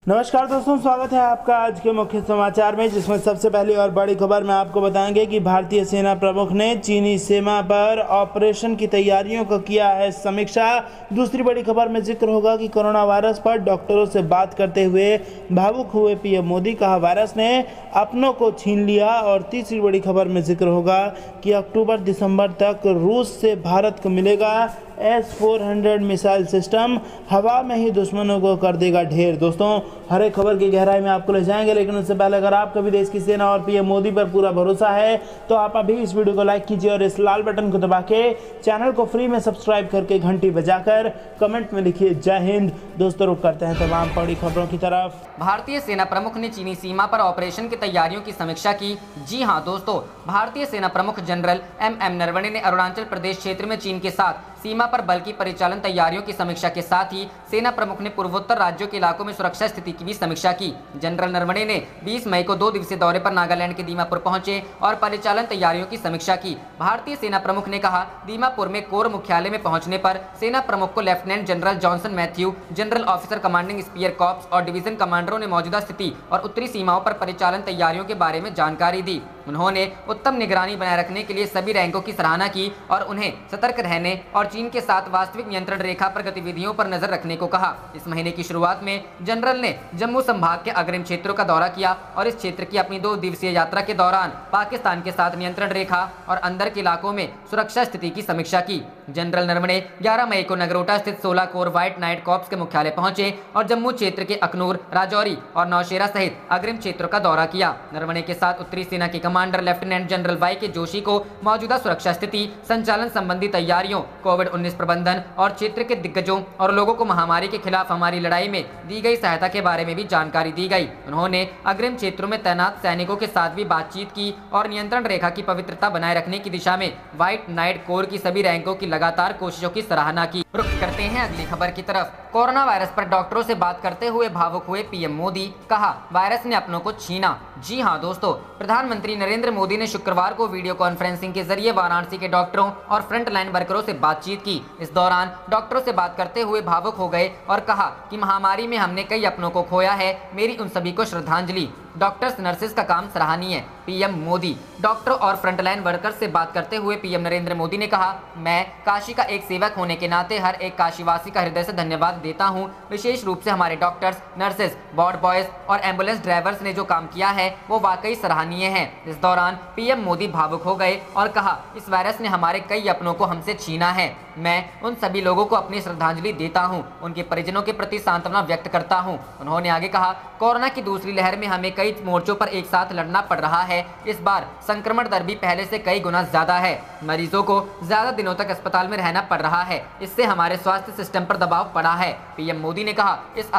नमस्कार दोस्तों, स्वागत है आपका आज के मुख्य समाचार में, जिसमें सबसे पहली और बड़ी खबर में आपको बताएंगे कि भारतीय सेना प्रमुख ने चीनी सीमा पर ऑपरेशन की तैयारियों का किया है समीक्षा। दूसरी बड़ी खबर में जिक्र होगा कि कोरोना वायरस पर डॉक्टरों से बात करते हुए भावुक हुए पीएम मोदी, कहा वायरस ने अपनों को छीन लिया। और तीसरी बड़ी खबर में जिक्र होगा कि अक्टूबर दिसंबर तक रूस से भारत को मिलेगा S-400 मिसाइल सिस्टम, हवा में ही दुश्मनों को कर देगा ढेर। दोस्तों, हर एक खबर की गहराई में आपको ले जाएंगे, लेकिन उससे पहले अगर आपका भी देश की सेना और पीएम मोदी पर पूरा भरोसा है तो आप अभी इस वीडियो को लाइक कीजिए और इस लाल बटन को दबा के चैनल को फ्री में सब्सक्राइब करके घंटी बजाकर कमेंट में लिखिए जय हिंद। दोस्तों, रुक करते हैं तमाम बड़ी खबरों की तरफ। भारतीय सेना प्रमुख ने चीनी सीमा पर ऑपरेशन की तैयारियों की समीक्षा की। जी हां दोस्तों, भारतीय सेना प्रमुख जनरल एम नरवणे ने अरुणाचल प्रदेश क्षेत्र में चीन के साथ सीमा पर बल की परिचालन तैयारियों की समीक्षा के साथ ही सेना प्रमुख ने पूर्वोत्तर राज्यों के इलाकों में सुरक्षा स्थिति की भी समीक्षा की। जनरल नरवणे ने 20 मई को 2 दिवसीय दौरे पर नागालैंड के दीमापुर पहुंचे और परिचालन तैयारियों की समीक्षा की। भारतीय सेना प्रमुख ने कहा, दीमापुर में कोर मुख्यालय में पहुंचने पर सेना प्रमुख को lieutenant general Johnson Matthew, general officer commanding spear corps और डिवीजन कमांडरों ने मौजूदा स्थिति और उत्तरी सीमाओं पर परिचालन तैयारियों के बारे में जानकारी दी। उन्होंने उत्तम निगरानी बनाए रखने के लिए सभी रैंकों की सराहना की और उन्हें सतर्क रहने और चीन के साथ वास्तविक नियंत्रण रेखा पर गतिविधियों पर नजर रखने को कहा। इस महीने की शुरुआत में जनरल ने जम्मू संभाग के अग्रिम क्षेत्रों का दौरा किया और इस क्षेत्र की अपनी 2 दिवसीय यात्रा के दौरान पाकिस्तान के साथ नियंत्रण रेखा और अंदर के इलाकों में सुरक्षा स्थिति की समीक्षा की। जनरल नरवणे 11 मई को नगरोटा स्थित 16 कोर व्हाइट नाइट कॉर्प्स के मुख्यालय पहुंचे और जम्मू क्षेत्र के अखनूर, राजौरी और नौशेरा सहित अग्रिम क्षेत्रों का दौरा किया। नरवणे के साथ उत्तरी सेना के कमांडर लेफ्टिनेंट जनरल वाई के जोशी को मौजूदा सुरक्षा स्थिति, संचालन संबंधी तैयारियों, कोविड-19 प्रबंधन और क्षेत्र के दिग्गजों और लोगों को महामारी के खिलाफ हमारी लड़ाई में दी गई सहायता के बारे में भी जानकारी दी गई। उन्होंने अग्रिम क्षेत्रों में तैनात सैनिकों के साथ भी बातचीत की और नियंत्रण रेखा की पवित्रता बनाए रखने की दिशा में व्हाइट नाइट कोर की सभी रैंकों की लगातार कोशिशों की सराहना की। रुख करते हैं अगली खबर की तरफ। कोरोना वायरस पर डॉक्टरों से बात करते हुए भावुक हुए पीएम मोदी, कहा वायरस ने अपनों को छीना। जी हां दोस्तों, प्रधानमंत्री नरेंद्र मोदी ने शुक्रवार को वीडियो कॉन्फ्रेंसिंग के जरिए वाराणसी के डॉक्टरों और फ्रंट लाइन वर्करों से बातचीत की। इस दौरान डॉक्टरों से बात करते हुए भावुक हो गए और कहा कि महामारी में हमने कई अपनों को खोया है, मेरी उन सभी को श्रद्धांजलि। डॉक्टर्स नर्सेज का काम सराहनीय, पीएम मोदी। डॉक्टरों और फ्रंटलाइन वर्कर्स से बात करते हुए पीएम नरेंद्र मोदी ने कहा, मैं काशी का एक सेवक होने के नाते हर एक काशीवासी का हृदय से धन्यवाद देता हूं। विशेष रूप से हमारे डॉक्टर्स, नर्सेज, वार्ड बॉयज और एम्बुलेंस ड्राइवर्स ने जो काम किया है वो वाकई सराहनीय है। इस दौरान पीएम मोदी भावुक हो गए और कहा, इस वायरस ने हमारे कई अपनों को हमसे छीना है। मैं उन सभी लोगों को अपनी श्रद्धांजलि देता हूं, उनके परिजनों के प्रति सांत्वना व्यक्त करता हूं। उन्होंने आगे कहा, कोरोना की दूसरी लहर में हमें कई मोर्चों पर एक साथ लड़ना पड़ रहा है। इस बार संक्रमण दर भी पहले से कई गुना ज्यादा है। मरीजों को ज्यादा दिनों तक अस्पताल में रहना पड़ रहा है, इससे हमारे स्वास्थ्य सिस्टम पर दबाव पड़ा है। पीएम मोदी ने कहा, इस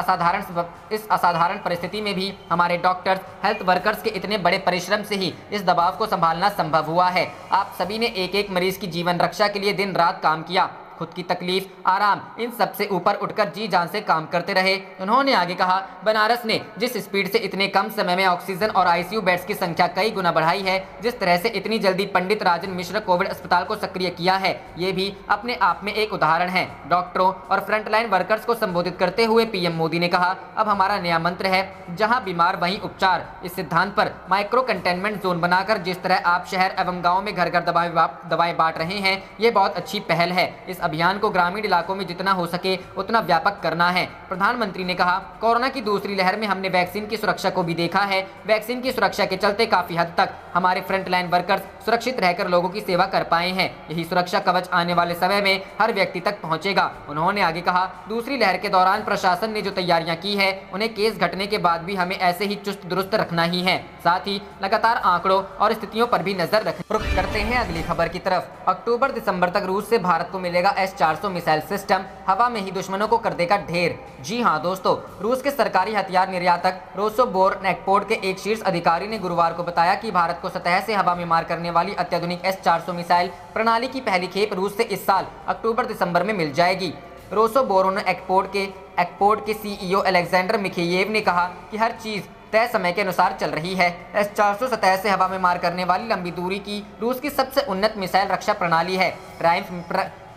असाधारण परिस्थिति में भी हमारे डॉक्टर्स, हेल्थ वर्कर्स के इतने बड़े परिश्रम से ही इस दबाव को संभालना संभव हुआ है। आप सभी ने एक एक मरीज की जीवन रक्षा के लिए दिन रात काम किया, खुद की तकलीफ, आराम, इन सब से ऊपर उठकर जी जान से काम करते रहे। उन्होंने आगे कहा, बनारस ने जिस स्पीड से इतने कम समय में ऑक्सीजन और आईसीयू बेड्स की संख्या कई गुना बढ़ाई है, जिस तरह से इतनी जल्दी पंडित राजन मिश्र कोविड अस्पताल को सक्रिय किया है, ये भी अपने आप में एक उदाहरण है। डॉक्टरों और फ्रंटलाइन वर्कर्स को संबोधित करते हुए पीएम मोदी ने कहा, अब हमारा नया मंत्र है, जहां बीमार वहीं उपचार। इस सिद्धांत पर माइक्रो कंटेनमेंट जोन बनाकर जिस तरह आप शहर एवं गाँव में घर घर दवाएं बांट रहे हैं, ये बहुत अच्छी पहल है। इस अभियान को ग्रामीण इलाकों में जितना हो सके उतना व्यापक करना है। प्रधानमंत्री ने कहा, कोरोना की दूसरी लहर में हमने वैक्सीन की सुरक्षा को भी देखा है। वैक्सीन की सुरक्षा के चलते काफी हद तक हमारे फ्रंटलाइन वर्कर्स सुरक्षित रहकर लोगों की सेवा कर पाए हैं। यही सुरक्षा कवच आने वाले समय में हर व्यक्ति तक पहुंचेगा। उन्होंने आगे कहा, दूसरी लहर के दौरान प्रशासन ने जो तैयारियां की है, उन्हें केस घटने के बाद भी हमें ऐसे ही चुस्त दुरुस्त रखना ही है। साथ ही लगातार आंकड़ों और स्थितियों पर भी नजर करते हैं अगली खबर की तरफ। अक्टूबर दिसंबर तक रूस से भारत को मिलेगा S-400 मिसाइल सिस्टम, हवा में ही दुश्मनों को कर देगा ढेर। जी हां दोस्तों, रूस के सरकारी हथियार निर्यातक रोसोबोरनेक्टपोर्ट के एक शीर्ष अधिकारी ने गुरुवार को बताया कि भारत को सतह से हवा में मार करने वाली अत्याधुनिक S-400 मिसाइल प्रणाली की पहली खेप रूस से इस साल अक्टूबर दिसंबर में मिल जाएगी। रोसोबोरनेक्टपोर्ट के सीईओ अलेक्जेंडर मिखेयेव ने कहा कि हर चीज तय समय के अनुसार चल रही है। S-400 सतह से हवा में मार करने वाली लंबी दूरी की रूस की सबसे उन्नत मिसाइल रक्षा प्रणाली है।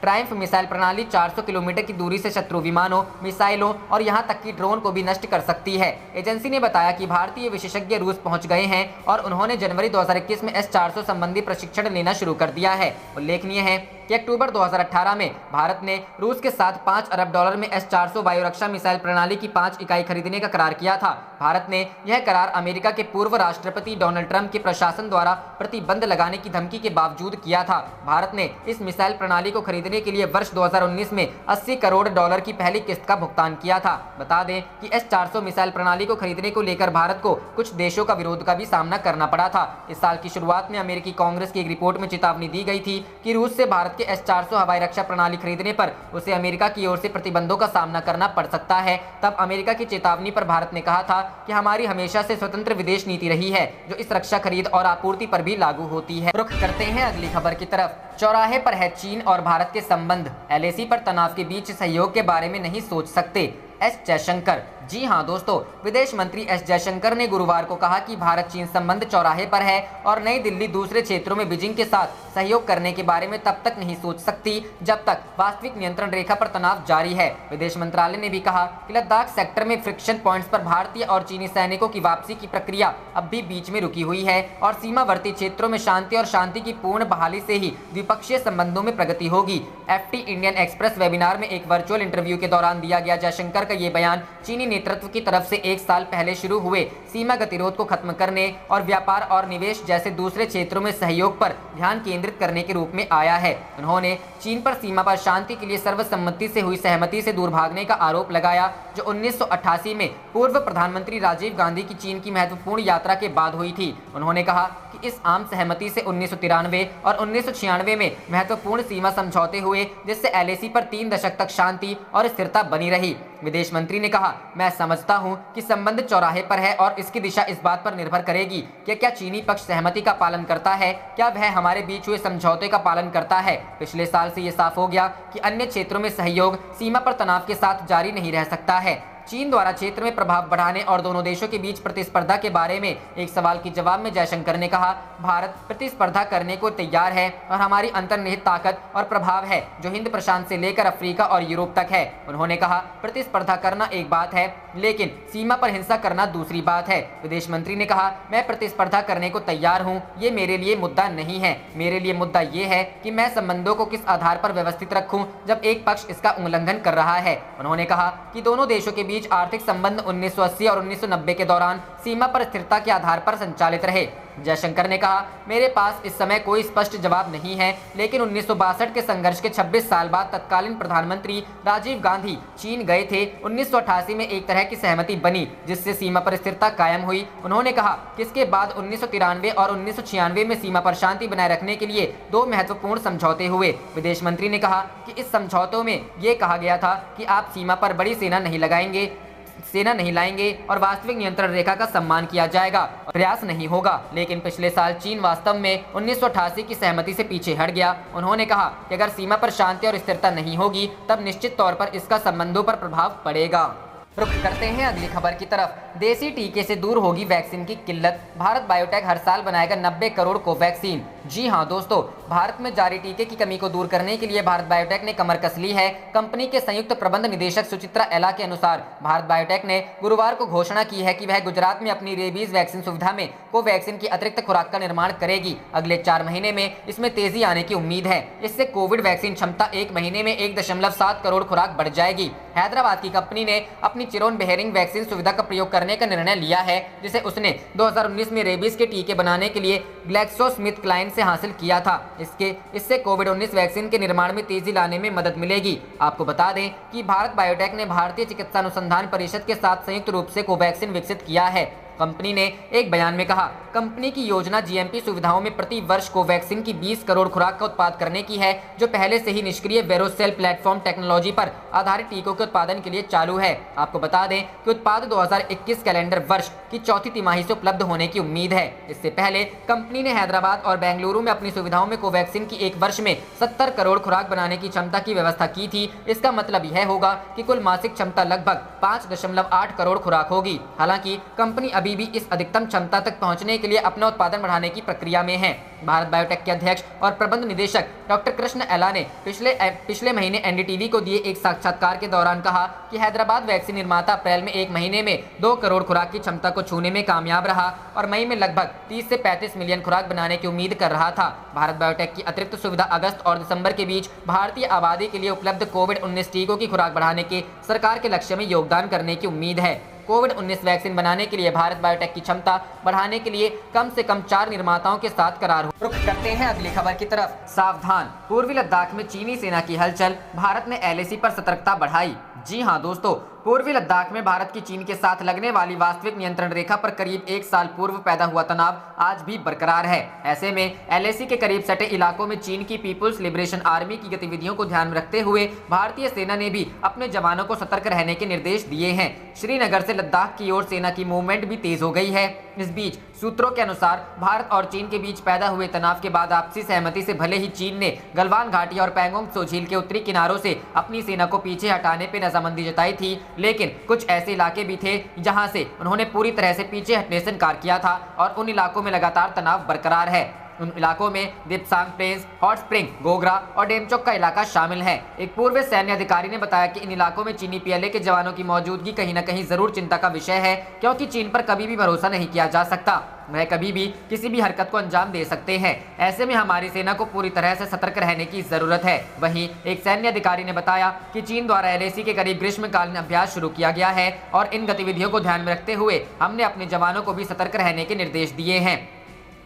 ट्रायम्फ मिसाइल प्रणाली 400 किलोमीटर की दूरी से शत्रु विमानों, मिसाइलों और यहां तक कि ड्रोन को भी नष्ट कर सकती है। एजेंसी ने बताया कि भारतीय विशेषज्ञ रूस पहुंच गए हैं और उन्होंने जनवरी 2021 में S-400 संबंधी प्रशिक्षण लेना शुरू कर दिया है। उल्लेखनीय है कि अक्टूबर 2018 में भारत ने रूस के साथ $5 अरब में S-400 वायु रक्षा मिसाइल प्रणाली की 5 इकाई खरीदने का करार किया था। भारत ने यह करार अमेरिका के पूर्व राष्ट्रपति डोनाल्ड ट्रंप के प्रशासन द्वारा प्रतिबंध लगाने की धमकी के बावजूद किया था। भारत ने इस मिसाइल प्रणाली को खरीदने के लिए वर्ष 2019 में $80 करोड़ की पहली किस्त का भुगतान किया था। बता दें कि S-400 मिसाइल प्रणाली को खरीदने को लेकर भारत को कुछ देशों का विरोध का भी सामना करना पड़ा था। इस साल की शुरुआत में अमेरिकी कांग्रेस की एक रिपोर्ट में चेतावनी दी गई थी कि रूस से भारत के S-400 हवाई रक्षा प्रणाली खरीदने पर उसे अमेरिका की ओर से प्रतिबंधों का सामना करना पड़ सकता है। तब अमेरिका की चेतावनी पर भारत ने कहा था कि हमारी हमेशा से स्वतंत्र विदेश नीति रही है, जो इस रक्षा खरीद और आपूर्ति पर भी लागू होती है। रुख करते हैं अगली खबर की तरफ। चौराहे पर है चीन और भारत के संबंध, LAC पर तनाव के बीच सहयोग के बारे में नहीं सोच सकते, एस जयशंकर। जी हां दोस्तों, विदेश मंत्री एस जयशंकर ने गुरुवार को कहा कि भारत चीन संबंध चौराहे पर है और नई दिल्ली दूसरे क्षेत्रों में बीजिंग के साथ सहयोग करने के बारे में तब तक नहीं सोच सकती जब तक वास्तविक नियंत्रण रेखा पर तनाव जारी है। विदेश मंत्रालय ने भी कहा कि लद्दाख सेक्टर में फ्रिक्शन पॉइंट्स पर भारतीय और चीनी सैनिकों की वापसी की प्रक्रिया अब भी बीच में रुकी हुई है और सीमावर्ती क्षेत्रों में शांति की पूर्ण बहाली से ही द्विपक्षीय संबंधों में प्रगति होगी। FT इंडियन एक्सप्रेस वेबिनार में एक वर्चुअल इंटरव्यू के दौरान दिया गया जयशंकर का ये बयान चीनी नेतृत्व की तरफ से 1 साल पहले शुरू हुए सीमा गतिरोध को खत्म करने और व्यापार और निवेश जैसे दूसरे क्षेत्रों में सहयोग पर ध्यान केंद्रित करने के रूप में आया है। उन्होंने चीन पर सीमा पर शांति के लिए सर्वसम्मति से हुई सहमति से दूर भागने का आरोप लगाया, जो 1988 में पूर्व प्रधानमंत्री राजीव गांधी की चीन की महत्वपूर्ण यात्रा के बाद हुई थी। उन्होंने कहा कि इस आम सहमति से 1993 और 1996 में महत्वपूर्ण सीमा समझौते हुए, जिससे LAC पर 3 दशक तक शांति और स्थिरता बनी रही। विदेश मंत्री ने कहा, मैं समझता हूं कि संबंध चौराहे पर है और इसकी दिशा इस बात पर निर्भर करेगी कि क्या चीनी पक्ष सहमति का पालन करता है, क्या वह हमारे बीच हुए समझौते का पालन करता है। पिछले साल से ये साफ हो गया कि अन्य क्षेत्रों में सहयोग सीमा पर तनाव के साथ जारी नहीं रह सकता है। चीन द्वारा क्षेत्र में प्रभाव बढ़ाने और दोनों देशों के बीच प्रतिस्पर्धा के बारे में एक सवाल के जवाब में जयशंकर ने कहा, भारत प्रतिस्पर्धा करने को तैयार है और हमारी अंतर्निहित ताकत और प्रभाव है जो हिंद प्रशांत से लेकर अफ्रीका और यूरोप तक है। उन्होंने कहा, प्रतिस्पर्धा करना एक बात है लेकिन सीमा पर हिंसा करना दूसरी बात है। विदेश मंत्री ने कहा, मैं प्रतिस्पर्धा करने को तैयार हूँ, ये मेरे लिए मुद्दा नहीं है। मेरे लिए मुद्दा ये है कि मैं संबंधों को किस आधार पर व्यवस्थित रखूँ जब एक पक्ष इसका उल्लंघन कर रहा है। उन्होंने कहा कि दोनों देशों के बीच आर्थिक संबंध 1980 और 1990 के दौरान सीमा पर स्थिरता के आधार पर संचालित रहे। जयशंकर ने कहा, मेरे पास इस समय कोई स्पष्ट जवाब नहीं है, लेकिन 1962 के संघर्ष के 26 साल बाद तत्कालीन प्रधानमंत्री राजीव गांधी चीन गए थे। 1988 में एक तरह की सहमति बनी जिससे सीमा पर स्थिरता कायम हुई। उन्होंने कहा कि इसके बाद 1993 और 1996 में सीमा पर शांति बनाए रखने के लिए 2 महत्वपूर्ण समझौते हुए। विदेश मंत्री ने कहा कि इस समझौतों में ये कहा गया था कि आप सीमा पर बड़ी सेना नहीं लाएंगे और वास्तविक नियंत्रण रेखा का सम्मान किया जाएगा, प्रयास नहीं होगा। लेकिन पिछले साल चीन वास्तव में 1988 की सहमति से पीछे हट गया। उन्होंने कहा कि अगर सीमा पर शांति और स्थिरता नहीं होगी तब निश्चित तौर पर इसका संबंधों पर प्रभाव पड़ेगा। रुख करते हैं अगली खबर की तरफ। देसी टीके से दूर होगी वैक्सीन की किल्लत, भारत बायोटेक हर साल बनाएगा 90 करोड़ कोवैक्सीन। जी हां दोस्तों, भारत में जारी टीके की कमी को दूर करने के लिए भारत बायोटेक ने कमर कस ली है। कंपनी के संयुक्त प्रबंध निदेशक सुचित्रा एला के अनुसार भारत बायोटेक ने गुरुवार को घोषणा की है कि वह गुजरात में अपनी रेबीज वैक्सीन सुविधा में कोवैक्सीन की अतिरिक्त खुराक का निर्माण करेगी। अगले 4 महीने में इसमें तेजी आने की उम्मीद है। इससे कोविड वैक्सीन क्षमता 1 महीने में 1.7 करोड़ खुराक बढ़ जाएगी। हैदराबाद की कंपनी ने अपनी चिरोन बेहरिंग वैक्सीन सुविधा का प्रयोग करने का निर्णय लिया है, जिसे उसने 2019 में रेबीज के टीके बनाने के लिए ग्लैक्सोस्मिथक्लाइन से हासिल किया था। इससे कोविड-19 वैक्सीन के निर्माण में तेजी लाने में मदद मिलेगी। आपको बता दें कि भारत बायोटेक ने भारतीय चिकित्सा अनुसंधान परिषद के साथ संयुक्त रूप से कोवैक्सीन विकसित किया है। कंपनी ने एक बयान में कहा, कंपनी की योजना जीएमपी सुविधाओं में प्रति वर्ष कोवैक्सीन की 20 करोड़ खुराक का उत्पाद करने की है, जो पहले से ही निष्क्रिय वेरोसेल प्लेटफॉर्म टेक्नोलॉजी पर आधारित टीकों के उत्पादन के लिए चालू है। आपको बता दें कि उत्पाद 2021 कैलेंडर वर्ष की चौथी तिमाही से उपलब्ध होने की उम्मीद है। इससे पहले कंपनी ने हैदराबाद और बेंगलुरु में अपनी सुविधाओं में कोवैक्सीन की एक वर्ष में 70 करोड़ खुराक बनाने की क्षमता की व्यवस्था की थी। इसका मतलब यह होगा कि कुल मासिक क्षमता लगभग 5.8 करोड़ खुराक होगी। हालांकि कंपनी अभी भी इस अधिकतम क्षमता तक पहुंचने के लिए अपना उत्पादन बढ़ाने की प्रक्रिया में है। भारत बायोटेक के अध्यक्ष और प्रबंध निदेशक डॉक्टर कृष्ण एला ने पिछले महीने एनडीटीवी को दिए एक साक्षात्कार के दौरान कहा कि हैदराबाद वैक्सीन निर्माता अप्रैल में एक महीने में 2 करोड़ खुराक की क्षमता को छूने में कामयाब रहा और मई में लगभग 30 से 35 मिलियन खुराक बनाने की उम्मीद कर रहा था। भारत बायोटेक की अतिरिक्त सुविधा अगस्त और दिसंबर के बीच भारतीय आबादी के लिए उपलब्ध कोविड-19 टीकों की खुराक बढ़ाने के सरकार के लक्ष्य में योगदान करने की उम्मीद है। कोविड-19 वैक्सीन बनाने के लिए भारत बायोटेक की क्षमता बढ़ाने के लिए कम से कम 4 निर्माताओं के साथ करार हो। रुख करते हैं अगली खबर की तरफ। सावधान, पूर्वी लद्दाख में चीनी सेना की हलचल, भारत ने एलएसी पर सतर्कता बढ़ाई। जी हां दोस्तों, पूर्वी लद्दाख में भारत की चीन के साथ लगने वाली वास्तविक नियंत्रण रेखा पर करीब 1 साल पूर्व पैदा हुआ तनाव आज भी बरकरार है। ऐसे में एलएसी के करीब सटे इलाकों में चीन की पीपुल्स लिबरेशन आर्मी की गतिविधियों को ध्यान में रखते हुए भारतीय सेना ने भी अपने जवानों को सतर्क रहने के निर्देश दिए हैं। श्रीनगर से लद्दाख की ओर सेना की मूवमेंट भी तेज हो गई है। इस बीच सूत्रों के अनुसार भारत और चीन के बीच पैदा हुए तनाव के बाद आपसी सहमति से भले ही चीन ने गलवान घाटी और पैंगोंग त्सो झील के उत्तरी किनारों से अपनी सेना को पीछे हटाने पर रजामंदी जताई थी, लेकिन कुछ ऐसे इलाके भी थे जहां से उन्होंने पूरी तरह से पीछे हटने से इनकार किया था और उन इलाकों में लगातार तनाव बरकरार है। उन इलाकों में दिपसांग प्लेन्स, हॉट स्प्रिंग, गोगरा और डेमचोक का इलाका शामिल है। एक पूर्व सैन्य अधिकारी ने बताया कि इन इलाकों में चीनी पीएलए के जवानों की मौजूदगी कहीं न कहीं जरूर चिंता का विषय है, क्योंकि चीन पर कभी भी भरोसा नहीं किया जा सकता। वह कभी भी किसी भी हरकत को अंजाम दे सकते हैं। ऐसे में हमारी सेना को पूरी तरह से सतर्क रहने की जरूरत है। वहीं एक सैन्य अधिकारी ने बताया कि चीन द्वारा एलएसी के करीब ग्रीष्मकालीन अभ्यास शुरू किया गया है और इन गतिविधियों को ध्यान में रखते हुए हमने अपने जवानों को भी सतर्क रहने के निर्देश दिए हैं।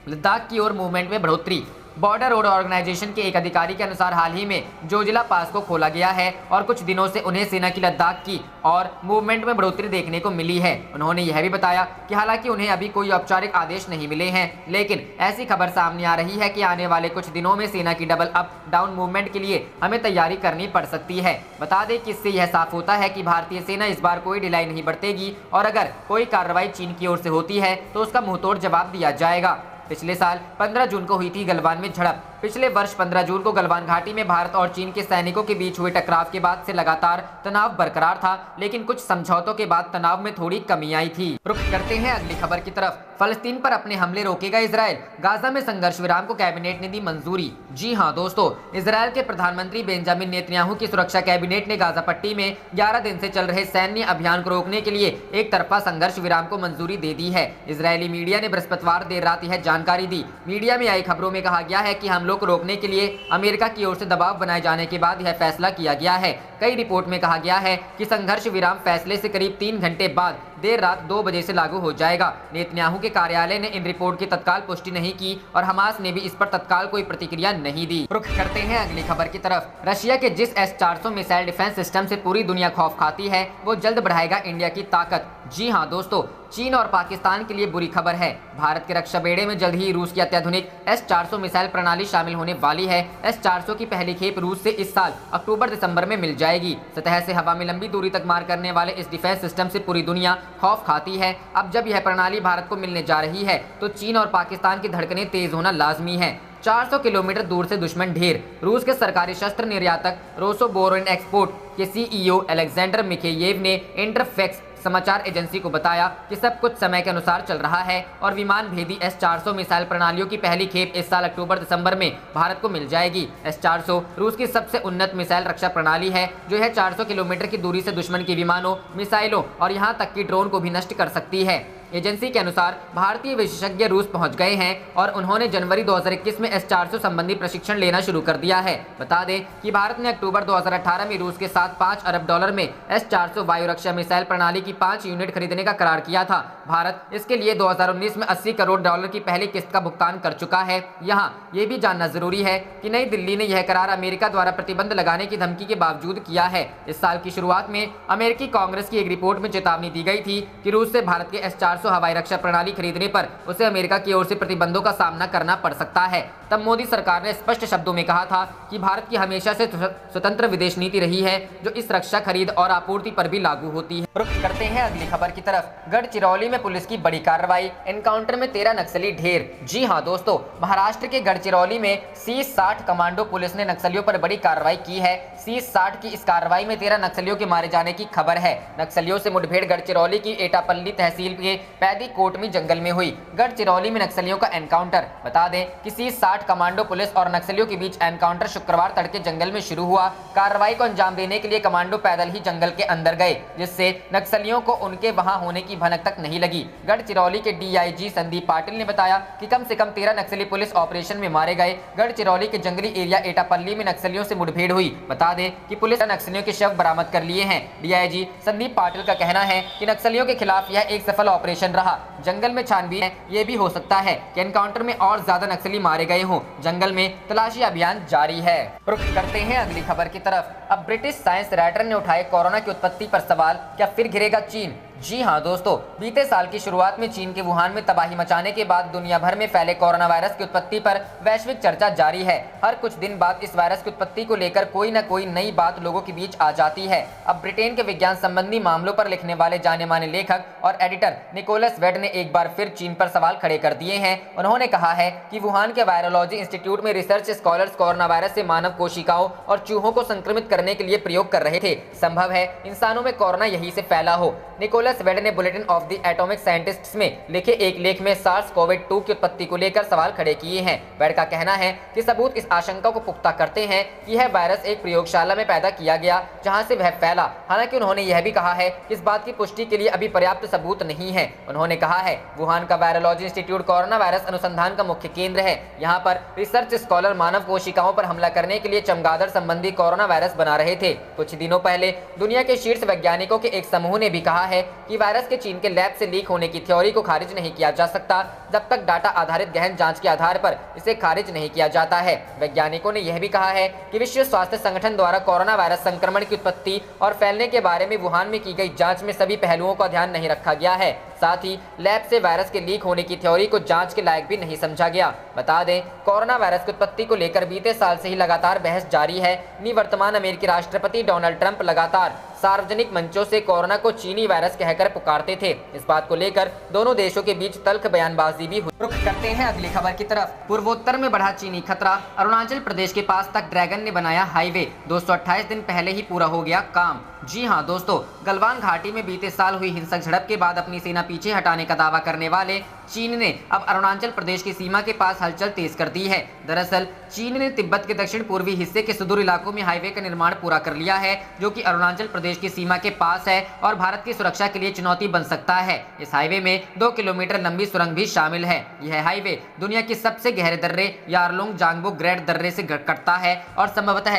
लद्दाख की ओर मूवमेंट में बढ़ोतरी। बॉर्डर रोड ऑर्गेनाइजेशन के एक अधिकारी के अनुसार हाल ही में जोजिला पास को खोला गया है और कुछ दिनों से उन्हें सेना की लद्दाख की और मूवमेंट में बढ़ोतरी देखने को मिली है। उन्होंने यह भी बताया कि हालांकि उन्हें अभी कोई औपचारिक आदेश नहीं मिले हैं, लेकिन ऐसी खबर सामने आ रही है कि आने वाले कुछ दिनों में सेना की डबल अप डाउन मूवमेंट के लिए हमें तैयारी करनी पड़ सकती है। बता दें कि इससे यह साफ होता है कि भारतीय सेना इस बार कोई ढिलाई नहीं बरतेगी और अगर कोई कार्रवाई चीन की ओर से होती है तो उसका मुंहतोड़ जवाब दिया जाएगा। पिछले साल 15 जून को हुई थी गलवान में झड़प। पिछले वर्ष 15 जून को गलवान घाटी में भारत और चीन के सैनिकों के बीच हुए टकराव के बाद से लगातार तनाव बरकरार था, लेकिन कुछ समझौतों के बाद तनाव में थोड़ी कमी आई थी। रुख करते हैं अगली खबर की तरफ। फलस्तीन पर अपने हमले रोकेगा इजरायल, गाजा में संघर्ष विराम को कैबिनेट ने दी मंजूरी। जी हां दोस्तों, इजरायल के प्रधानमंत्री बेंजामिन नेतन्याहू की सुरक्षा कैबिनेट ने गाजा पट्टी में 11 दिन से चल रहे सैन्य अभियान को रोकने के लिए एक तरफा संघर्ष विराम को मंजूरी दे दी है। इजरायली मीडिया ने बृहस्पतिवार देर रात यह जानकारी दी। मीडिया में आई खबरों में कहा गया है कि हमलों को रोकने के लिए अमेरिका की ओर से दबाव बनाए जाने के बाद यह फैसला किया गया है। कई रिपोर्ट में कहा गया है कि संघर्ष विराम फैसले से करीब 3 घंटे बाद देर रात 2 बजे से लागू हो जाएगा। नेतन्याहू के कार्यालय ने इन रिपोर्ट की तत्काल पुष्टि नहीं की और हमास ने भी इस पर तत्काल कोई प्रतिक्रिया नहीं दी। रुख करते हैं अगली खबर की तरफ। रशिया के जिस S-400 मिसाइल डिफेंस सिस्टम से पूरी दुनिया खौफ खाती है, वो जल्द बढ़ाएगा इंडिया की ताकत। जी हां दोस्तों, चीन और पाकिस्तान के लिए बुरी खबर है। भारत के रक्षा बेड़े में जल्द ही रूस की अत्याधुनिक S-400 मिसाइल प्रणाली शामिल होने वाली है। S-400 की पहली खेप रूस से इस साल अक्टूबर-दिसंबर में मिल जाएगी। सतह से हवा में लंबी दूरी तक मार करने वाले इस डिफेंस सिस्टम से पूरी दुनिया खौफ खाती है। अब जब यह प्रणाली भारत को मिलने जा रही है तो चीन और पाकिस्तान की धड़कनें तेज होना लाजमी है। 400 किलोमीटर दूर से दुश्मन ढेर। रूस के सरकारी शस्त्र निर्यातक रोसोबोरोन एक्सपोर्ट के CEO अलेक्जेंडर मिखेयेव ने इंटरफैक्स समाचार एजेंसी को बताया कि सब कुछ समय के अनुसार चल रहा है और विमान भेदी S-400 मिसाइल प्रणालियों की पहली खेप इस साल अक्टूबर-दिसंबर में भारत को मिल जाएगी। S-400 रूस की सबसे उन्नत मिसाइल रक्षा प्रणाली है, जो यह 400 किलोमीटर की दूरी से दुश्मन के विमानों, मिसाइलों और यहां तक कि ड्रोन को भी नष्ट कर सकती है। एजेंसी के अनुसार भारतीय विशेषज्ञ रूस पहुंच गए हैं और उन्होंने जनवरी 2021 में S-400 संबंधी प्रशिक्षण लेना शुरू कर दिया है। बता दें कि भारत ने अक्टूबर 2018 में रूस के साथ $5 अरब में S-400 वायु रक्षा मिसाइल प्रणाली की 5 यूनिट खरीदने का करार किया था। भारत इसके लिए 2019 में $80 करोड़ की पहली किस्त का भुगतान कर चुका है। यहाँ ये भी जानना जरूरी है कि नई दिल्ली ने यह करार अमेरिका द्वारा प्रतिबंध लगाने की धमकी के बावजूद किया है। इस साल की शुरुआत में अमेरिकी कांग्रेस की एक रिपोर्ट में चेतावनी दी गई थी कि रूस से भारत के S-400 हवाई रक्षा प्रणाली खरीदने पर उसे अमेरिका की ओर से प्रतिबंधों का सामना करना पड़ सकता है। तब मोदी सरकार ने स्पष्ट शब्दों में कहा था कि भारत की हमेशा से स्वतंत्र विदेश नीति रही है, जो इस रक्षा खरीद और आपूर्ति पर भी लागू होती है। रुख करते हैं अगली खबर की तरफ। गढ़चिरौली में पुलिस की बड़ी कार्रवाई, एनकाउंटर में 13 नक्सली ढेर। जी हां दोस्तों, महाराष्ट्र के गढ़चिरौली में C-60 कमांडो पुलिस ने नक्सलियों पर बड़ी कार्रवाई की है। C-60 की इस कार्रवाई में 13 नक्सलियों के मारे जाने की खबर है। नक्सलियों से मुठभेड़ गढ़चिरौली की एटापल्ली तहसील के पैदी कोटमी जंगल में हुई। गढ़चिरौली में नक्सलियों का एनकाउंटर। बता दें कि C60 कमांडो पुलिस और नक्सलियों के बीच एनकाउंटर शुक्रवार तड़के जंगल में शुरू हुआ। कार्रवाई को अंजाम देने के लिए कमांडो पैदल ही जंगल के अंदर गए, जिससे नक्सलियों को उनके वहां होने की भनक तक नहीं लगी। गढ़चिरौली के DIG संदीप पाटिल ने बताया कि कम से कम 13 नक्सली पुलिस ऑपरेशन में मारे गए। गढ़चिरौली के जंगली एरिया एटापल्ली में नक्सलियों से मुठभेड़ हुई। बता दें कि पुलिस ने नक्सलियों के शव बरामद कर लिए हैं। DIG संदीप पाटिल का कहना है कि नक्सलियों के खिलाफ यह एक सफल ऑपरेशन रहा। जंगल में छानबीन है, ये भी हो सकता है कि एनकाउंटर में और ज्यादा नक्सली मारे गए हों। जंगल में तलाशी अभियान जारी है। रुख करते हैं अगली खबर की तरफ। अब ब्रिटिश साइंस राइटर ने उठाए कोरोना की उत्पत्ति पर सवाल, क्या फिर घिरेगा चीन? जी हां दोस्तों, बीते साल की शुरुआत में चीन के वुहान में तबाही मचाने के बाद दुनिया भर में फैले कोरोना वायरस की उत्पत्ति पर वैश्विक चर्चा जारी है। हर कुछ दिन बाद इस वायरस की उत्पत्ति को लेकर कोई न कोई नई बात लोगों के बीच आ जाती है। अब ब्रिटेन के विज्ञान संबंधी मामलों पर लिखने वाले जाने माने लेखक और एडिटर निकोलस वेड ने एक बार फिर चीन पर सवाल खड़े कर दिए हैं। उन्होंने कहा है कि वुहान के वायरोलॉजी इंस्टीट्यूट में रिसर्च स्कॉलर्स कोरोना वायरस से मानव कोशिकाओं और चूहों को संक्रमित करने के लिए प्रयोग कर रहे थे। संभव है इंसानों में कोरोना यही से फैला हो। निकोलस वेड ने bulletin of the atomic scientists में लिखे एक लेख में SARS-CoV-2 की उत्पत्ति को लेकर सवाल खड़े किए हैं। वेड का कहना है कि सबूत इस आशंका को पुख्ता करते हैं कि यह वायरस एक प्रयोगशाला में पैदा किया गया जहां से वह फैला। हालांकि उन्होंने यह भी कहा है कि इस बात की पुष्टि के लिए अभी पर्याप्त सबूत नहीं है। उन्होंने कहा है वुहान का वायरोलॉजी इंस्टीट्यूट कोरोना वायरस अनुसंधान का मुख्य केंद्र है। यहाँ पर रिसर्च स्कॉलर मानव कोशिकाओं पर हमला करने के लिए चमगादड़ संबंधी कोरोना वायरस बना रहे थे। कुछ दिनों पहले दुनिया के शीर्ष वैज्ञानिकों के एक समूह ने भी कहा है कि वायरस के चीन के लैब से लीक होने की थ्योरी को खारिज नहीं किया जा सकता जब तक डाटा आधारित गहन जांच के आधार पर इसे खारिज नहीं किया जाता है। वैज्ञानिकों ने यह भी कहा है कि विश्व स्वास्थ्य संगठन द्वारा कोरोना वायरस संक्रमण की उत्पत्ति और फैलने के बारे में वुहान में की गई जांच में सभी पहलुओं का ध्यान नहीं रखा गया है। साथ ही लैब से वायरस के लीक होने की थ्योरी को जांच के लायक भी नहीं समझा गया। बता दें कोरोना वायरस की उत्पत्ति को लेकर बीते साल से ही लगातार बहस जारी है। निवर्तमान अमेरिकी राष्ट्रपति डोनाल्ड ट्रंप लगातार सार्वजनिक मंचों से कोरोना को चीनी वायरस कहकर पुकारते थे। इस बात को लेकर दोनों देशों के बीच तल्ख बयानबाजी भी हुई। रुख करते हैं अगली खबर की तरफ। पूर्वोत्तर में बढ़ा चीनी खतरा। अरुणाचल प्रदेश के पास तक ड्रैगन ने बनाया हाईवे। 228 दिन पहले ही पूरा हो गया काम। जी हां दोस्तों, गलवान घाटी में बीते साल हुई हिंसक झड़प के बाद अपनी सेना पीछे हटाने का दावा करने वाले चीन ने अब अरुणाचल प्रदेश की सीमा के पास हलचल तेज कर दी है। दरअसल चीन ने तिब्बत के दक्षिण पूर्वी हिस्से के सुदूर इलाकों में हाईवे का निर्माण पूरा कर लिया है, जो कि अरुणाचल प्रदेश की सीमा के पास है और भारत की सुरक्षा के लिए चुनौती बन सकता है। इस हाईवे में 2 किलोमीटर लंबी सुरंग भी शामिल है। यह हाईवे दुनिया के सबसे गहरे दर्रे यारलुंग जांगबो ग्रेट दर्रे से कटता है और संभवतः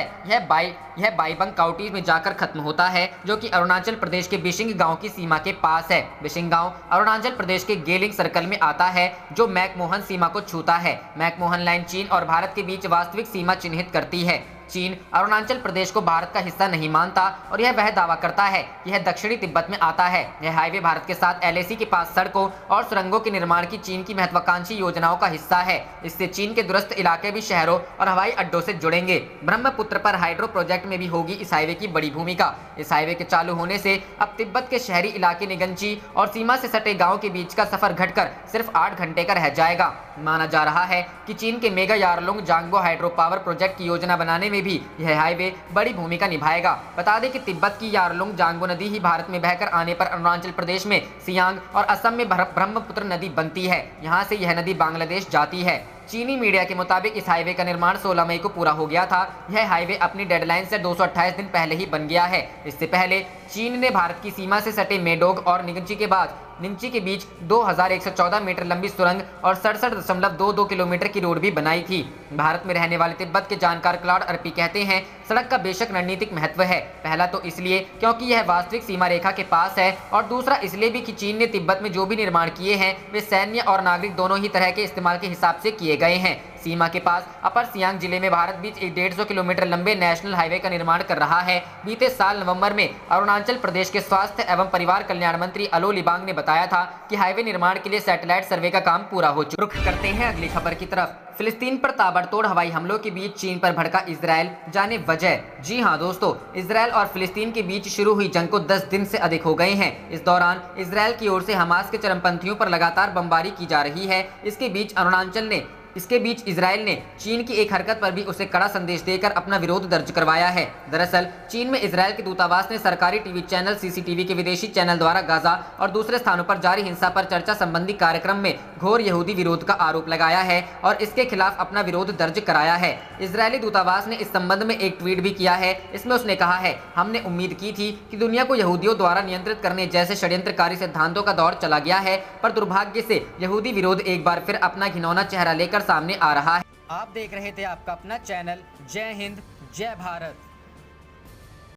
यह बाईबंग काउंटी में जाकर खत्म होता है, जो कि अरुणाचल प्रदेश के बिशिंग गांव की सीमा के पास है। बिशिंग गांव अरुणाचल प्रदेश के गेलिंग सर्कल में आता है, जो मैकमोहन सीमा को छूता है। मैकमोहन लाइन चीन और भारत के बीच वास्तविक सीमा चिन्हित करती है। चीन अरुणाचल प्रदेश को भारत का हिस्सा नहीं मानता और यह वह दावा करता है कि यह दक्षिणी तिब्बत में आता है। यह हाईवे भारत के साथ LAC के पास सड़कों और सुरंगों के निर्माण की चीन की महत्वाकांक्षी योजनाओं का हिस्सा है। इससे चीन के दूरस्थ इलाके भी शहरों और हवाई अड्डों से जुड़ेंगे। ब्रह्मपुत्र पर हाइड्रो प्रोजेक्ट में भी होगी इस हाईवे की बड़ी भूमिका। इस हाईवे के चालू होने से अब तिब्बत के शहरी इलाके निगंची और सीमा से सटे गाँव के बीच का सफर घटकर सिर्फ 8 घंटे का रह जाएगा। माना जा रहा है कि चीन के mega Yarlung Zangbo hydro power project की योजना बनाने में भी यह हाईवे बड़ी भूमिका निभाएगा। बता दें कि तिब्बत की यारलुंग जांगबो नदी ही भारत में बहकर आने पर अरुणाचल प्रदेश में सियांग और असम में ब्रह्मपुत्र नदी बनती है। यहाँ से यह नदी बांग्लादेश जाती है। चीनी मीडिया के मुताबिक इस हाईवे का निर्माण 16 मई को पूरा हो गया था। यह हाईवे अपनी डेडलाइन से 228 दिन पहले ही बन गया है। इससे पहले चीन ने भारत की सीमा से सटे मेडोग और निगंची के बाद निंची के बीच 2114 मीटर लंबी सुरंग और 67.22 किलोमीटर की रोड भी बनाई थी। भारत में रहने वाले तिब्बत के जानकार क्लॉड अर्पी कहते हैं सड़क का बेशक रणनीतिक महत्व है। पहला तो इसलिए क्योंकि यह वास्तविक सीमा रेखा के पास है और दूसरा इसलिए भी कि चीन ने तिब्बत में जो भी निर्माण किए हैं वे सैन्य और नागरिक दोनों ही तरह के इस्तेमाल के हिसाब से किए गए हैं। सीमा के पास अपर सियांग जिले में भारत बीच एक 150 किलोमीटर लंबे नेशनल हाईवे का निर्माण कर रहा है। बीते साल नवंबर में अरुणाचल प्रदेश के स्वास्थ्य एवं परिवार कल्याण मंत्री अलो लिबांग ने बताया था कि हाईवे निर्माण के लिए सैटेलाइट सर्वे का काम पूरा हो चुका। रुख करते हैं अगली खबर की तरफ। फिलिस्तीन पर ताबड़तोड़ हवाई हमलों के बीच चीन पर भड़का इजरायल, जाने वजह। जी हां दोस्तों, इजरायल और फिलिस्तीन के बीच शुरू हुई जंग को 10 दिन से अधिक हो गए हैं। इस दौरान इजरायल की ओर से हमास के चरमपंथियों पर लगातार बमबारी की जा रही है। इसके बीच अरुणाचल ने इसके बीच इजराइल ने चीन की एक हरकत पर भी उसे कड़ा संदेश देकर अपना विरोध दर्ज करवाया है। दरअसल चीन में इजराइल के दूतावास ने सरकारी टीवी चैनल सीसीटीवी के विदेशी चैनल द्वारा गाजा और दूसरे स्थानों पर जारी हिंसा पर चर्चा संबंधी कार्यक्रम में घोर यहूदी विरोध का आरोप लगाया है और इसके खिलाफ अपना विरोध दर्ज कराया है। इजरायली दूतावास ने इस संबंध में एक ट्वीट भी किया है। इसमें उसने कहा है, हमने उम्मीद की थी कि दुनिया को यहूदियों द्वारा नियंत्रित करने जैसे षड्यंत्रकारी सिद्धांतों का दौर चला गया है, पर दुर्भाग्य से यहूदी विरोध एक बार फिर अपना घिनौना चेहरा लेकर सामने आ रहा है। आप देख रहे थे आपका अपना चैनल जय हिंद जय भारत।